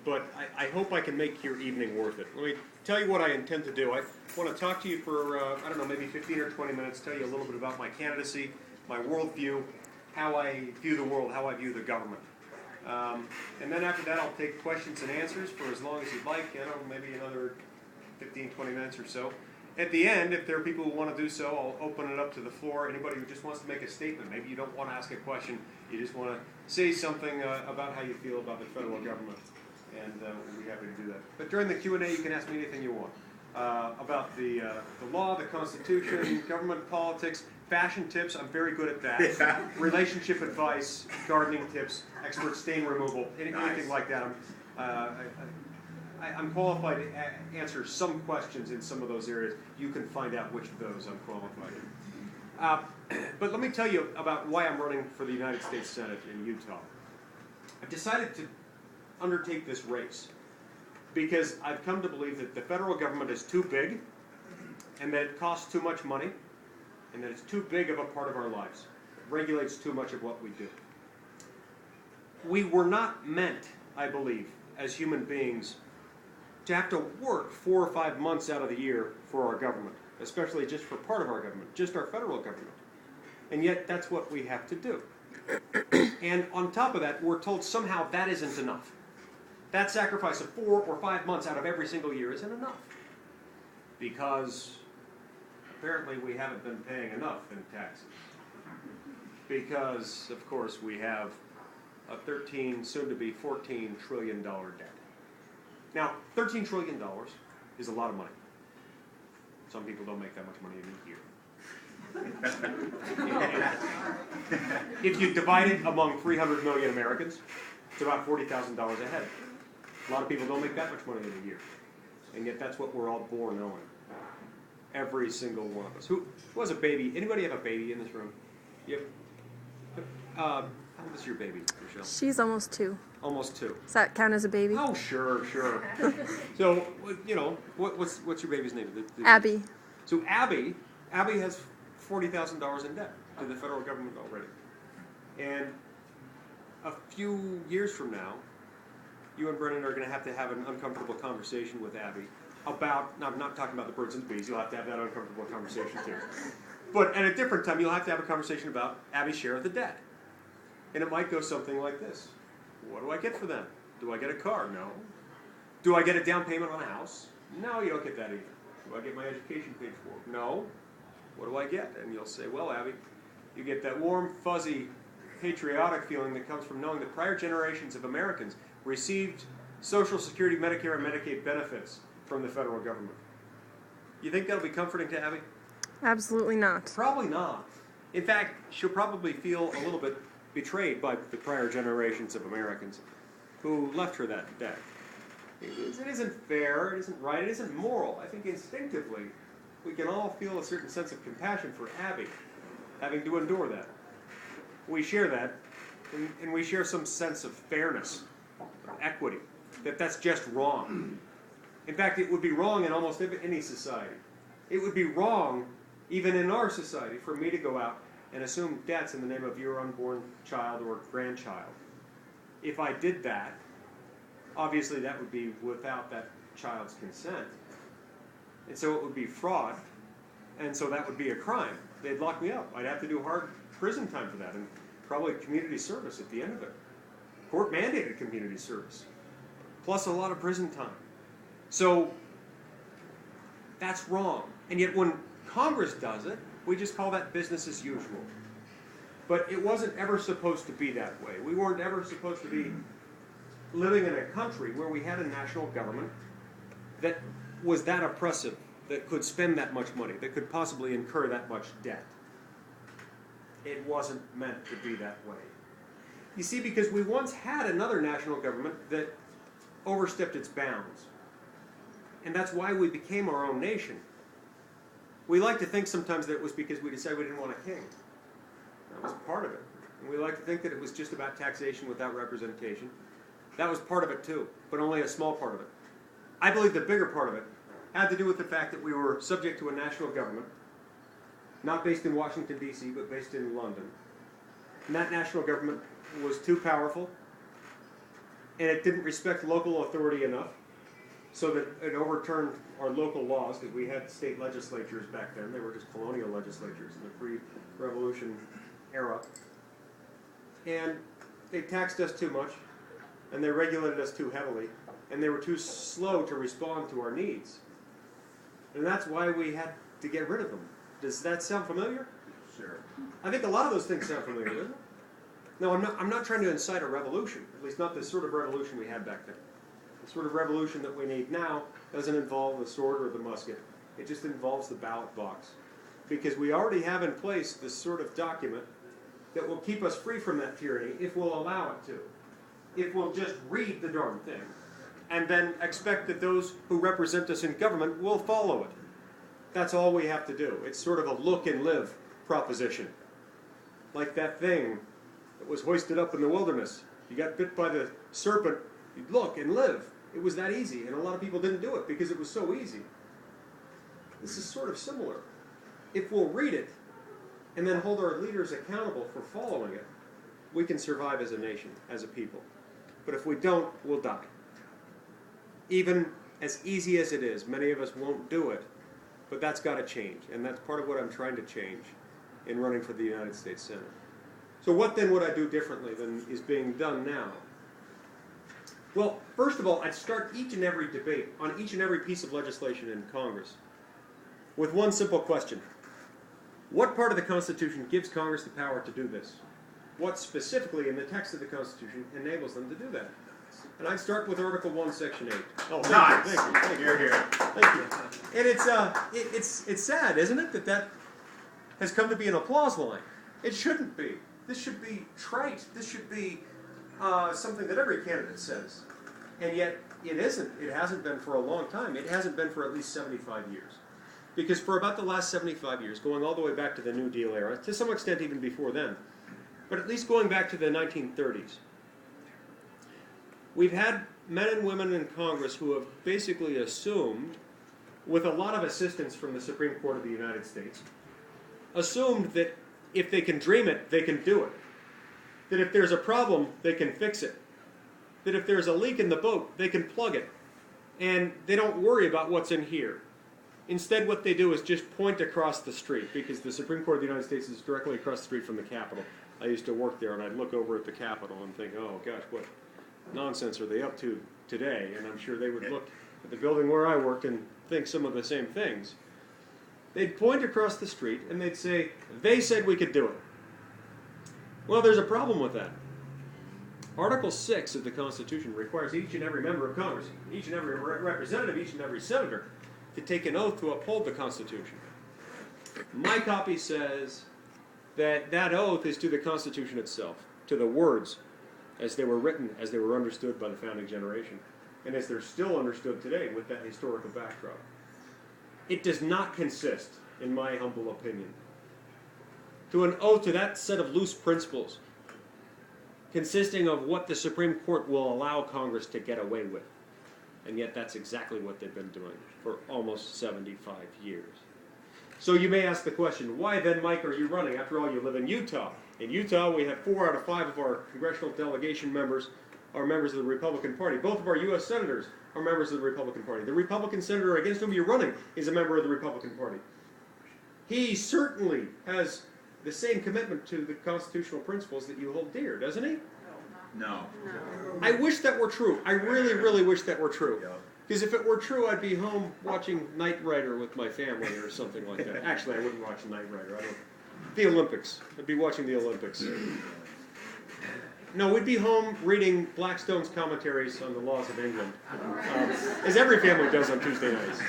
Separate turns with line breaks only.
But I hope I can make your evening worth it. Let me tell you what I intend to do. I want to talk to you for, I don't know, maybe 15 or 20 minutes, tell you a little bit about my candidacy, my worldview, how I view the world, how I view the government. And then after that, I'll take questions and answers for as long as you'd like, maybe another 15, 20 minutes or so. At the end, if there are people who want to do so, I'll open it up to the floor. Anybody who just wants to make a statement, maybe you don't want to ask a question, you just want to say something about how you feel about the federal government, and we'll be happy to do that. But during the Q&A, you can ask me anything you want about the law, the Constitution, government politics, fashion tips. I'm very good at that. Yeah. Relationship advice, gardening tips, expert stain removal, anything like that. I'm qualified to answer some questions in some of those areas. You can find out which of those I'm qualified in. But let me tell you about why I'm running for the United States Senate in Utah. I've decided to undertake this race because I've come to believe that the federal government is too big and that it costs too much money and that it's too big of a part of our lives. It regulates too much of what we do. We were not meant, I believe, as human beings to have to work 4 or 5 months out of the year for our government, especially just for part of our government, just our federal government. And yet that's what we have to do. And on top of that, we're told somehow that isn't enough. That sacrifice of 4 or 5 months out of every single year isn't enough. Because apparently we haven't been paying enough in taxes. Because, of course, we have a $13, soon to be $14 trillion debt. Now, $13 trillion is a lot of money. Some people don't make that much money in a year. If you divide it among 300 million Americans, it's about $40,000 a head. A lot of people don't make that much money in a year. And yet that's what we're all born knowing. Every single one of us. Who has a baby? Anybody have a baby in this room? Yep. How old is your baby, Rochelle?
She's almost 2.
Almost 2.
Does that count as a baby?
Oh, sure. So, what's your baby's name?
Abby.
So Abby has $40,000 in debt to the federal government already. And a few years from now, you and Brennan are going to have an uncomfortable conversation with Abby about, now I'm not talking about the birds and the bees, you'll have to have that uncomfortable conversation too. But at a different time, you'll have to have a conversation about Abby's share of the debt. And it might go something like this. What do I get for them? Do I get a car? No. Do I get a down payment on a house? No, you don't get that either. Do I get my education paid for? No. What do I get? And you'll say, well, Abby, you get that warm, fuzzy, patriotic feeling that comes from knowing that prior generations of Americans received Social Security, Medicare, and Medicaid benefits from the federal government. You think that'll be comforting to Abby?
Absolutely not.
Probably not. In fact, she'll probably feel a little bit betrayed by the prior generations of Americans who left her that debt. It isn't fair, it isn't right, it isn't moral. I think instinctively we can all feel a certain sense of compassion for Abby having to endure that. We share that, and we share some sense of fairness, of equity, that's just wrong. In fact, it would be wrong in almost any society. It would be wrong, even in our society, for me to go out and assume debts in the name of your unborn child or grandchild. If I did that, obviously that would be without that child's consent. And so it would be fraud, and so that would be a crime. They'd lock me up. I'd have to do hard prison time for that, and probably community service at the end of it. Court-mandated community service, plus a lot of prison time. So that's wrong. And yet when Congress does it, we just call that business as usual. But it wasn't ever supposed to be that way. We weren't ever supposed to be living in a country where we had a national government that was that oppressive, that could spend that much money, that could possibly incur that much debt. It wasn't meant to be that way. You see, because we once had another national government that overstepped its bounds. And that's why we became our own nation. We like to think sometimes that it was because we decided we didn't want a king. That was part of it. And we like to think that it was just about taxation without representation. That was part of it too, but only a small part of it. I believe the bigger part of it had to do with the fact that we were subject to a national government, not based in Washington, D.C., but based in London. And that national government was too powerful, and it didn't respect local authority enough, so that it overturned our local laws, because we had state legislatures back then. They were just colonial legislatures in the pre-revolution era. And they taxed us too much, and they regulated us too heavily, and they were too slow to respond to our needs. And that's why we had to get rid of them. Does that sound familiar?
Sure.
I think a lot of those things sound familiar, doesn't it? No, I'm not trying to incite a revolution, at least not the sort of revolution we had back then. The sort of revolution that we need now doesn't involve the sword or the musket. It just involves the ballot box. Because we already have in place this sort of document that will keep us free from that tyranny if we'll allow it to. If we'll just read the darn thing and then expect that those who represent us in government will follow it. That's all we have to do. It's sort of a look and live proposition. Like that thing that was hoisted up in the wilderness. You got bit by the serpent, you look and live. It was that easy, and a lot of people didn't do it because it was so easy. This is sort of similar. If we'll read it and then hold our leaders accountable for following it, we can survive as a nation, as a people. But if we don't, we'll die. Even as easy as it is, many of us won't do it, but that's got to change, and that's part of what I'm trying to change in running for the United States Senate. So what then would I do differently than is being done now? Well, first of all, I'd start each and every debate on each and every piece of legislation in Congress with one simple question. What part of the Constitution gives Congress the power to do this? What specifically in the text of the Constitution enables them to do that? And I'd start with Article 1, Section 8. Oh,
Nice.
Thank you.
You're here.
Thank you. And it's sad, isn't it, that has come to be an applause line. It shouldn't be. This should be trite. This should be something that every candidate says. And yet, it isn't. It hasn't been for a long time. It hasn't been for at least 75 years. Because for about the last 75 years, going all the way back to the New Deal era, to some extent even before then, but at least going back to the 1930s, we've had men and women in Congress who have basically assumed, with a lot of assistance from the Supreme Court of the United States, assumed that if they can dream it, they can do it. That if there's a problem, they can fix it. That if there's a leak in the boat, they can plug it. And they don't worry about what's in here. Instead, what they do is just point across the street, because the Supreme Court of the United States is directly across the street from the Capitol. I used to work there, and I'd look over at the Capitol and think, oh gosh, what nonsense are they up to today? And I'm sure they would look at the building where I worked and think some of the same things. They'd point across the street and they'd say, they said we could do it. Well, there's a problem with that. Article 6 of the Constitution requires each and every member of Congress, each and every representative, each and every senator, to take an oath to uphold the Constitution. My copy says that that oath is to the Constitution itself, to the words as they were written, as they were understood by the founding generation, and as they're still understood today with that historical backdrop. It does not consist, in my humble opinion, to an oath to that set of loose principles consisting of what the Supreme Court will allow Congress to get away with. And yet that's exactly what they've been doing for almost 75 years. So you may ask the question, why then, Mike, are you running? After all, you live in Utah. In Utah, we have 4 out of 5 of our congressional delegation members are members of the Republican Party. Both of our U.S. senators are members of the Republican Party. The Republican senator against whom you're running is a member of the Republican Party. He certainly has the same commitment to the constitutional principles that you hold dear, doesn't he?
No.
I wish that were true. I really, really wish that were true.
Yeah.
Because if it were true, I'd be home watching Knight Rider with my family or something like that. Actually, I wouldn't watch Knight Rider. The Olympics. I'd be watching the Olympics. No, we'd be home reading Blackstone's commentaries on the laws of England, as every family does on Tuesday nights.